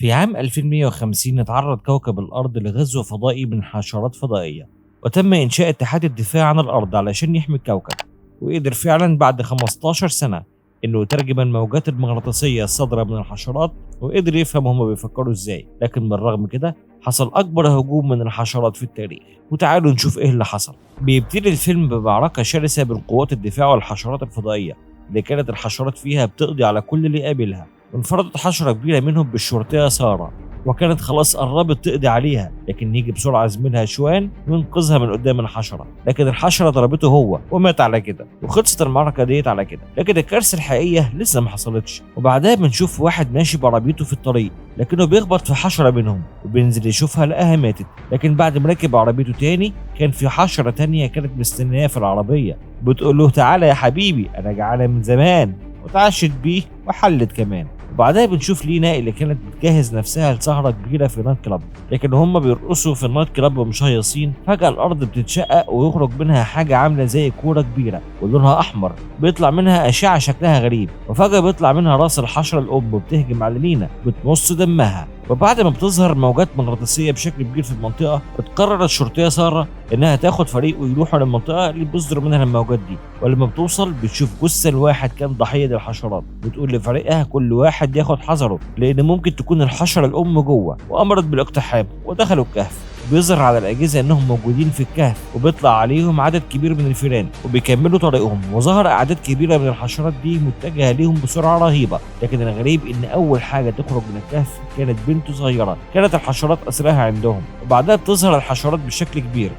في عام 2150 اتعرض كوكب الأرض لغزو فضائي من حشرات فضائية، وتم إنشاء اتحاد الدفاع عن الأرض علشان يحمي الكوكب. وقدر فعلا بعد 15 سنة إنه يترجم الموجات المغناطيسية الصادرة من الحشرات، وقدر يفهم هما بيفكروا إزاي. لكن بالرغم كده حصل أكبر هجوم من الحشرات في التاريخ، وتعالوا نشوف إيه اللي حصل. بيبتدي الفيلم بمعركة شرسة بين قوات الدفاع والحشرات الفضائية اللي كانت الحشرات فيها بتقضي على كل اللي يقابلها. وانفردت حشرة كبيرة منهم بالشرطية سارة، وكانت خلاص قربت تقضي عليها، لكن يجي بسرعة زميلها شوان وينقذها من قدام الحشرة. لكن الحشرة ضربته هو ومات على كده، وخلصت المعركة ديت على كده. لكن الكارثة الحقيقية لسه ما حصلتش، وبعدها بنشوف واحد ماشي بعربيته في الطريق، لكنه بيخبط في حشرة منهم وبينزل يشوفها لقاها ماتت. لكن بعد ما ركب عربيته تاني كان في حشرة تانية كانت مستنياه في العربية، بتقول له تعالى يا حبيبي أنا جعانة من زمان، وتعشت بيه وحلت كمان. وبعدها بنشوف لينا اللي كانت بتجهز نفسها لسهرة كبيرة في نايت كلاب، لكن هم بيرقصوا في النايت كلاب ومشهيصين. فجأة الأرض بتتشقق ويخرج منها حاجة عاملة زي كورة كبيرة ولونها أحمر، بيطلع منها أشعة شكلها غريب، وفجأة بيطلع منها راس الحشرة الأم وبتهجم على لينا بتمص دمها. وبعد ما بتظهر موجات مغناطيسية بشكل كبير في المنطقة، بتقرر الشرطية سارة إنها تاخد فريق ويروحوا للمنطقة اللي بيصدر منها الموجات دي. ولما بتوصل بتشوف جثة واحد كان ضحية للحشرات، بتقول لفريقها كل واحد ياخد حذره لأن ممكن تكون الحشرة الأم جوه، وأمرت بالاقتحام ودخلوا الكهف. بيظهر على الأجهزة إنهم موجودين في الكهف، وبيطلع عليهم عدد كبير من الفيران وبيكملوا طريقهم. وظهر أعداد كبيرة من الحشرات دي متجهة ليهم بسرعة رهيبة. لكن الغريب إن أول حاجة تخرج من الكهف كانت بنت صغيرة كانت الحشرات أسرها عندهم. وبعدها بتظهر الحشرات بشكل كبير،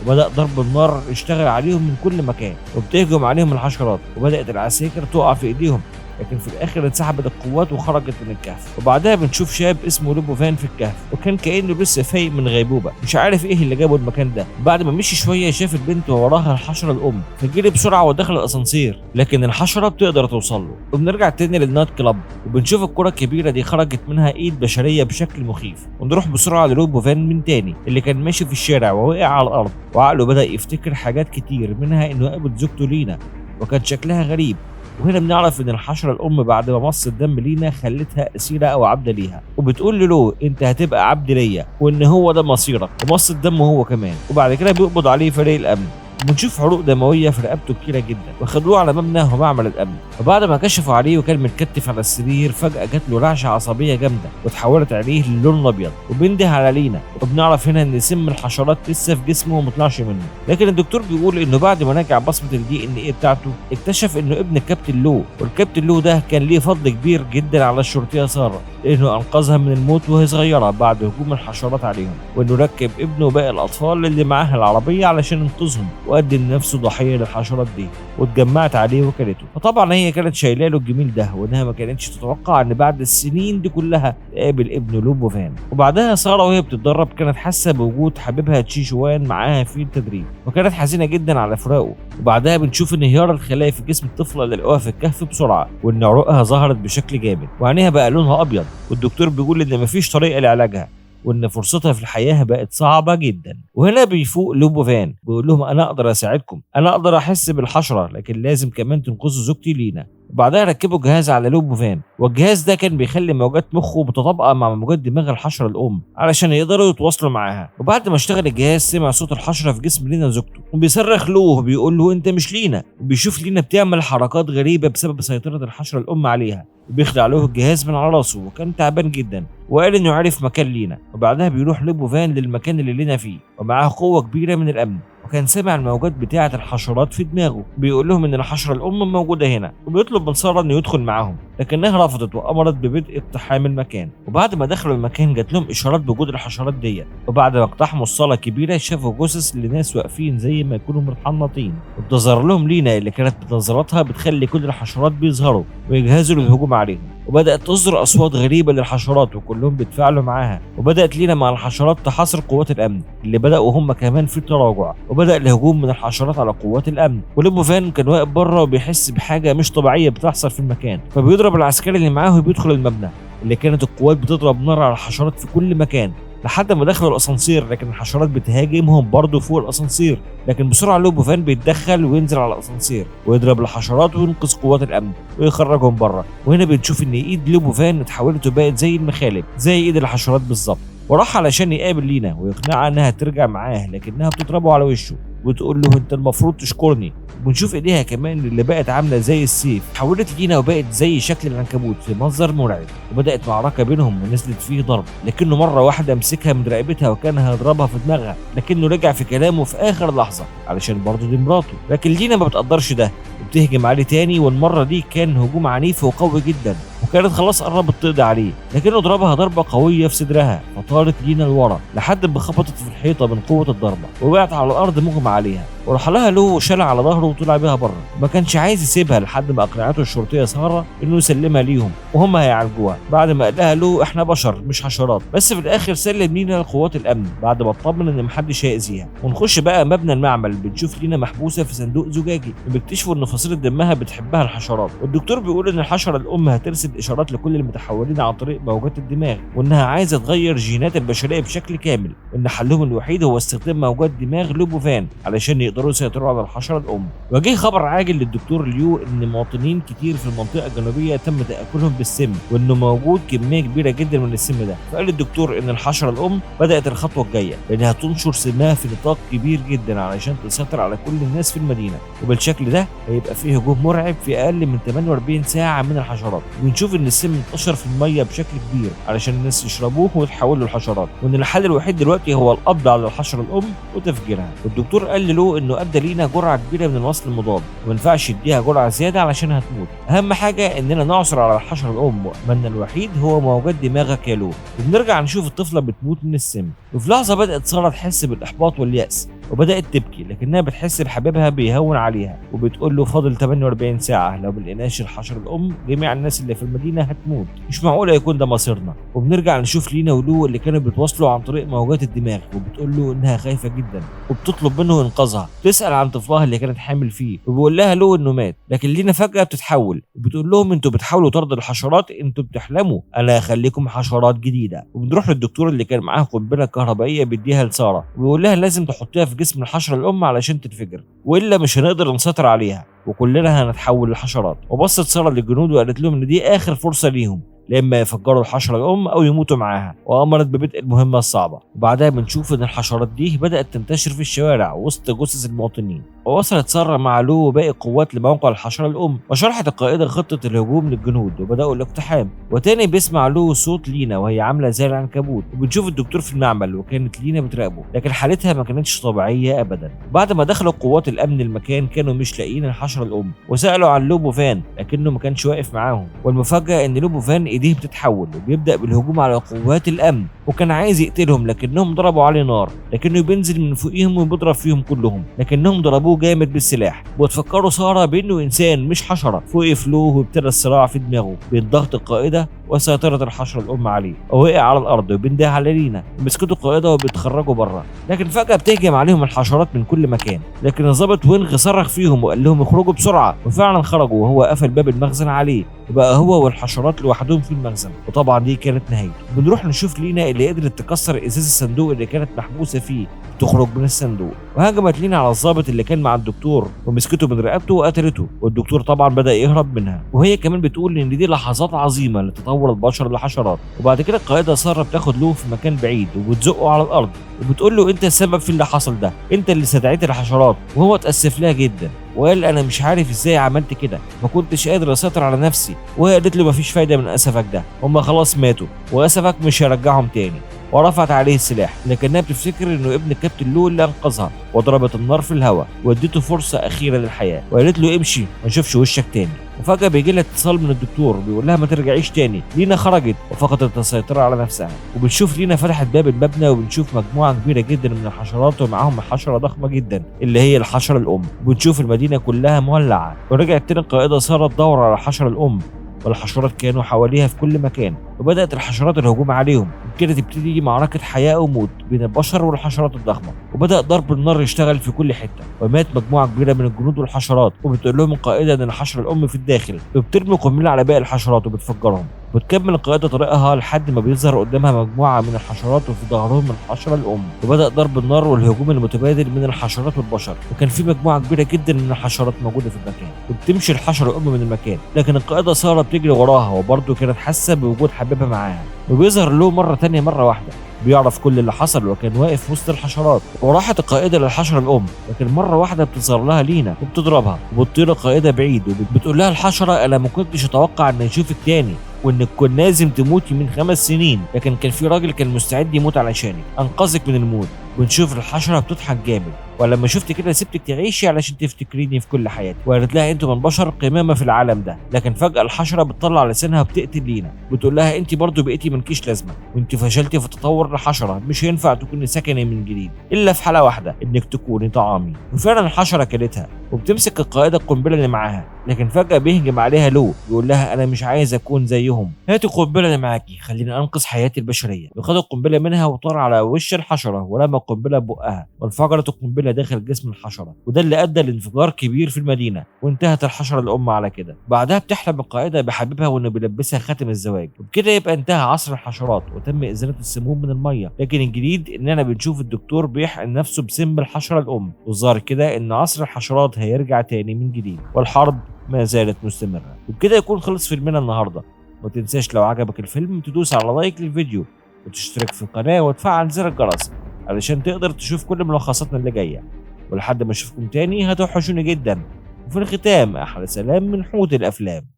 وبدأ ضرب النار يشتغل عليهم من كل مكان، وبتهجم عليهم الحشرات، وبدأت العساكر تقع في إيديهم. لكن في الاخر انسحبت القوات وخرجت من الكهف. وبعدها بنشوف شاب اسمه لوبوفان في الكهف، وكان كانه لسه فايق من غيبوبه، مش عارف ايه اللي جابه المكان ده. بعد ما مشي شويه شاف البنت ووراها الحشره الام، فجري بسرعه ودخل الاسانسير، لكن الحشره بتقدر توصل له. وبنرجع تاني للنايت كلاب، وبنشوف الكره الكبيره دي خرجت منها ايد بشريه بشكل مخيف. ونروح بسرعه للوبوفان من تاني اللي كان ماشي في الشارع ووقع على الارض، وعقله بدا يفتكر حاجات كتير، منها انه قابل زوجته لينا وكان شكلها غريب. وهنا بنعرف ان الحشره الام بعد ما مص الدم لينا خلتها اسيره او عبده ليها، وبتقول له انت هتبقى عبد ليا، وان هو ده مصيرك، ومص الدم هو كمان. وبعد كده بيقبض عليه فريق الامن، بنشوف حروق دمويه في رقبته كتيره جدا، وخدوه على مبنى ومعمل الامن. وبعد ما كشفوا عليه وكان متكتف على السرير، فجاه جات له رعشه عصبيه جامده وتحولت عليه للون الابيض، وبينده على لينا. وبنعرف هنا ان سم الحشرات لسه في جسمه ومطلعش منه. لكن الدكتور بيقول انه بعد ما راجع بصمه الدي ان ايه بتاعته، اكتشف انه ابن الكابتن لو، والكابتن لو ده كان ليه فضل كبير جدا على الشرطيه ساره، لانه انقذها من الموت وهي صغيره بعد هجوم الحشرات عليهم، وانه ركب ابنه وباقي الاطفال اللي معاه العربيه علشان ينقذهم، وقدم نفسه ضحيه للحشرات دي واتجمعت عليه وكلته. فطبعا هي كانت شايله له الجميل ده، وانها ما كانتش تتوقع ان بعد السنين دي كلها تقابل ابنه لوبوفان. وبعدها ساره وهي بتتدرب كانت حاسه بوجود حبيبها تشيشوان معاها في التدريب، وكانت حزينه جدا على فراقه. وبعدها بنشوف انهيار الخلايا في جسم الطفله اللي لقوها في الكهف بسرعه، وان عروقها ظهرت بشكل جامد، وعينيها بقى لونها ابيض. والدكتور بيقول ان مفيش طريقه لعلاجها، وان فرصتها في الحياه بقت صعبه جدا. وهنا بيفوق لوبوفان بيقول لهم انا اقدر اساعدكم، انا اقدر احس بالحشره، لكن لازم كمان تنقذوا زوجتي لينا. وبعدها ركبوا جهاز على لوبوفان، والجهاز ده كان بيخلي موجات مخه متطابقه مع موجات دماغ الحشره الام علشان يقدروا يتواصلوا معاها. وبعد ما اشتغل الجهاز سمع صوت الحشره في جسم لينا زوجته، وبيصرخ له وبيقول له انت مش لينا. وبيشوف لينا بتعمل حركات غريبه بسبب سيطره الحشره الام عليها، وبيخلع له الجهاز من على راسه، وكان تعبان جدا وقال انه عرف مكان لينا. وبعدها بيروح لوبوفان للمكان اللي لينا فيه، ومعاه قوه كبيره من الامن، وكان سمع الموجات بتاعه الحشرات في دماغه. بيقول لهم ان الحشره الام موجوده هنا، وبيطلب من ساره انه يدخل معاهم، لكنها رفضت وامرت ببدء اقتحام المكان. وبعد ما دخلوا المكان جات لهم اشارات بوجود الحشرات دي، وبعد ما اقتحموا الصاله الكبيره شافوا جثث لناس واقفين زي ما يكونوا متحنطين، وبتظهر لهم لينا اللي كانت بنظراتها بتخلي كل الحشرات بيظهروا ويجهزوا للهجوم عليهم. وبدات تصدر اصوات غريبه للحشرات وكلهم بيتفاعلوا معاها، وبدات لينا مع الحشرات تحاصر قوات الامن اللي بداوا هم كمان في التراجع، وبدا الهجوم من الحشرات على قوات الامن. ولوبوفان كان واقف بره وبيحس بحاجه مش طبيعيه بتحصل في المكان، فبيضرب العسكري اللي معاه وبيدخل المبنى اللي كانت القوات بتضرب نار على الحشرات في كل مكان لحد ما دخلوا الاسانسير، لكن الحشرات بتهاجمهم برضه فوق الاسانسير. لكن بسرعه لوبوفان بيتدخل وينزل على الاسانسير ويضرب الحشرات وينقذ قوات الامن ويخرجهم بره. وهنا بنشوف ان ايد لوبوفان اتحولت وبقت زي المخالب، زي ايد الحشرات بالظبط، وراح علشان يقابل لينا ويقنعها انها ترجع معاه، لكنها بتضربه على وشه وتقول له انت المفروض تشكرني. ونشوف ايديها كمان اللي بقت عامله زي السيف اتحولت لينا وبقت زي شكل العنكبوت في منظر مرعب. وبدات معركه بينهم ونزلت فيه ضرب، لكنه مره واحده مسكها من رقبتها وكان هيضربها في دماغها، لكنه رجع في كلامه في اخر لحظه علشان برضه دي مراته. لكن لينا ما بتقدرش ده وبتهجم عليه تاني، والمره دي كان هجوم عنيف وقوي جدا، وكانت خلاص قربت تقضي عليه، لكنه ضربها ضربه قويه في صدرها فطارت لينا لورا لحد ما خبطت في الحيطه من قوه الضربه ووقعت على الارض مغمى عليها. وراح لها له وشالها على ظهره وطلع بيها بره. ما كانش عايز يسيبها لحد ما اقنعته الشرطيه ساره انه يسلمها ليهم وهم هيعالجوها، بعد ما قال لها له احنا بشر مش حشرات. بس في الاخر سلم لينا لقوات الامن بعد ما اطمن ان محدش هيأذيها. ونخش بقى مبنى المعمل، بنشوف لينا محبوسه في صندوق زجاجي، وبيكتشفوا ان فصيله دمها بتحبها الحشرات، والدكتور بيقول ان الحشره الام هترسل اشارات لكل المتحولين عن طريق موجات الدماغ، وانها عايزه تغير جينات البشريه بشكل كامل، وان حلهم الوحيد هو استخدام موجات دماغ لوبوفان علشان يقدروا يسيطروا على الحشره الام. وجه خبر عاجل للدكتور ليو ان مواطنين كتير في المنطقه الجنوبيه تم تاكلهم بالسم، وانه موجود كميه كبيره جدا من السم ده. فقال الدكتور ان الحشره الام بدات الخطوه الجايه بانها تنشر سمها في نطاق كبير جدا علشان تسيطر على كل الناس في المدينه، وبالشكل ده هيبقى فيه هجوم مرعب في اقل من 48 ساعه من الحشرات. ونشوف ان السم انتشر في الميه بشكل كبير علشان الناس يشربوه ويتحولوا لحشرات، وان الحل الوحيد دلوقتي هو القبض على الحشره الام وتفجيرها. والدكتور قال له انه ادى لينا جرعه كبيره من الوصل المضاد وما ينفعش يديها جرعه زياده علشان هتموت. اهم حاجه اننا نعثر على الحشره الام، واملنا الوحيد هو موجات دماغك يا لو. وبنرجع نشوف الطفله بتموت من السم، وفي لحظه بدات ساره تحس بالاحباط والياس وبدات تبكي، لكنها بتحس بحبيبها بيهون عليها وبتقول له فاضل 48 ساعه، لو ملقناش الحشره الام جميع الناس اللي في المدينه هتموت، مش معقوله يكون ده مصيرنا. وبنرجع نشوف لينا ولو اللي كانوا بيتواصلوا عن طريق موجات الدماغ، وبتقول له انها خايفه جدا وبتطلب منه انقاذها. تسال عن طفلها اللي كانت حامل فيه، وبيقول لها له انه مات. لكن لينا فجاه بتتحول وبتقول لهم انتوا بتحاولوا طرد الحشرات، انتوا بتحلموا، انا هخليكم حشرات جديده. وبنروح للدكتور اللي كان معاه قنبله كهربائيه بيديها لساره، وبيقول لها لازم تحطيها في جسم الحشره الام علشان تنفجر، والا مش هنقدر نسيطر عليها وكلنا هنتحول لحشرات. وبصت ساره للجنود وقالت لهم ان دي اخر فرصه ليهم، لا اما يفجروا الحشره الام او يموتوا معاها، وامرت ببدء المهمه الصعبه. وبعدها بنشوف ان الحشرات دي بدات تنتشر في الشوارع وسط جثث المواطنين. ووصلت ساره مع لو وباقي القوات لموقع الحشره الام، وشرحت القائده خطه الهجوم للجنود وبداوا الاقتحام. وتاني بيسمع له صوت لينا وهي عامله زي العنكبوت، وبنشوف الدكتور في المعمل وكانت لينا بتراقبه، لكن حالتها ما كانتش طبيعيه ابدا. بعد ما دخلوا قوات الامن المكان كانوا مش لاقيين الحشره الام، وسالوا عن لوبوفان لكنه ما كانش واقف معاهم. والمفاجاه ان لوبوفان ايديه بتتحول وبيبدا بالهجوم على قوات الامن، وكان عايز يقتلهم لكنهم ضربوا عليه نار، لكنه بينزل من فوقيهم وبيضرب فيهم كلهم، لكنهم ضربوه جامد بالسلاح. وتفكروا ساره بانه انسان مش حشره. وقف له وابتدى الصراع في دماغه بين ضغط القائده وسيطره الحشره الام عليه، ووقع على الارض وبينده على لينا. مسكته القائده وبيتخرجوا بره، لكن فجاه بتهجم عليهم الحشرات من كل مكان، لكن الضابط وينغ صرخ فيهم وقال لهم اخرجوا بسرعه، وفعلا خرجوا وهو قفل باب المخزن عليه، وبقى هو والحشرات لوحدهم في المخزن. وطبعا دي كانت نهايته. بنروح نشوف لينا اللي قدرت تكسر ازاز الصندوق اللي كانت محبوسه فيه تخرج من الصندوق، وهجمت لينا على الضابط اللي كان مع الدكتور ومسكته من رقبته وقتلته. والدكتور طبعا بدا يهرب منها، وهي كمان بتقول ان دي لحظات عظيمه لتطور البشر لحشرات. وبعد كده القائده ساره بتاخد له في مكان بعيد وبتزقه على الارض وبتقول له انت السبب في اللي حصل ده، انت اللي استدعيت الحشرات. وهو اتاسف لها جدا وقال انا مش عارف ازاي عملت كده، ما كنتش قادر اسيطر على نفسي. وهي قالت له مفيش فايده من اسفك ده، هم خلاص ماتوا واسفك مش هيرجعهم تاني. ورفعت عليه السلاح، لكنها بتفتكر انه ابن الكابتن لو اللي انقذها، وضربت النار في الهواء واديته فرصه اخيره للحياه، وقالت له امشي ما نشوفش وشك تاني. وفجاه بيجي لها اتصال من الدكتور بيقول لها ما ترجعيش تاني. لينا خرجت وفقدت السيطره على نفسها، وبنشوف لينا فتحت باب المبنى وبنشوف مجموعه كبيره جدا من الحشرات ومعاهم حشره ضخمه جدا اللي هي الحشره الام. وبنشوف المدينه كلها مولعه. ورجعت تاني القائده ساره تدور على الحشره الام، والحشرات كانوا حواليها في كل مكان، وبدات الحشرات الهجوم عليهم. وبكده تبتدي معركه حياه وموت بين البشر والحشرات الضخمه، وبدا ضرب النار يشتغل في كل حته، ومات مجموعه كبيره من الجنود والحشرات. وبتقول لهم القائده ان الحشره الام في الداخل، وبترمي قنبله على باقي الحشرات وبتفجرهم. وتكمل القائدة طريقها لحد ما بيظهر قدامها مجموعة من الحشرات وفي ظهرهم الحشرة الأم، وبدأ ضرب النار والهجوم المتبادل من الحشرات والبشر، وكان في مجموعة كبيرة جدا من الحشرات موجودة في المكان، وبتمشي الحشرة الأم من المكان، لكن القائدة سارة بتجري وراها وبرضه كانت حاسة بوجود حبيبها معاها، وبيظهر له مرة تانية مرة واحدة بيعرف كل اللي حصل وكان واقف وسط الحشرات، وراحت القائدة للحشرة الأم، لكن مرة واحدة بتظهر لها لينا وبتضربها وبتطير القائدة بعيد، وبتقول لها الحشرة أنا ما كنتش أتوقع إن أشوفك تاني، وانك كنت لازم تموتي من 5 سنين، لكن كان في راجل كان مستعد يموت علشانك انقذك من الموت. ونشوف الحشره بتضحك جامد، ولما شفت كده سبتك تعيشي علشان تفتكريني في كل حياتي، وقالت لها انتوا من بشر قمامه في العالم ده، لكن فجاه الحشره بتطلع لسانها وبتقتل لينا، بتقول لها انت برضو بقيتي مالكيش لازمه، وانت فشلتي في تطور الحشره، مش هينفع تكوني سكني من جديد الا في حاله واحده، انك تكوني طعامي. وفعلا الحشره كلتها، وبتمسك القائده القنبله اللي معاها، لكن فجاه بيهجم عليها لو يقول لها انا مش عايز اكون زيهم، هاتي القنبله اللي معاكي خليني انقذ حياه البشريه. وخد القنبله منها وطار على وش الحشره ورمى القنبله ببقها، وانفجرت القنبله داخل جسم الحشره، وده اللي ادى لانفجار كبير في المدينه، وانتهت الحشره الام على كده. بعدها بتحلم القائده بحبيبها وانه بيلبسها خاتم الزواج، وبكده يبقى انتهى عصر الحشرات وتم ازاله السموم من الميه، لكن الجديد اننا بنشوف الدكتور بيحقن نفسه بسم الحشره الام، والظاهر كده ان عصر الحشرات هيرجع تاني من جديد، والحرب ما زالت مستمره. وبكده يكون خلص فيلمنا النهارده. ما تنساش لو عجبك الفيلم تدوس على لايك للفيديو وتشترك في القناه وتفعل زر الجرس علشان تقدر تشوف كل ملخصاتنا اللي جايه. ولحد ما اشوفكم تاني هتوحشوني جدا، وفي الختام احلى سلام من حوت الافلام.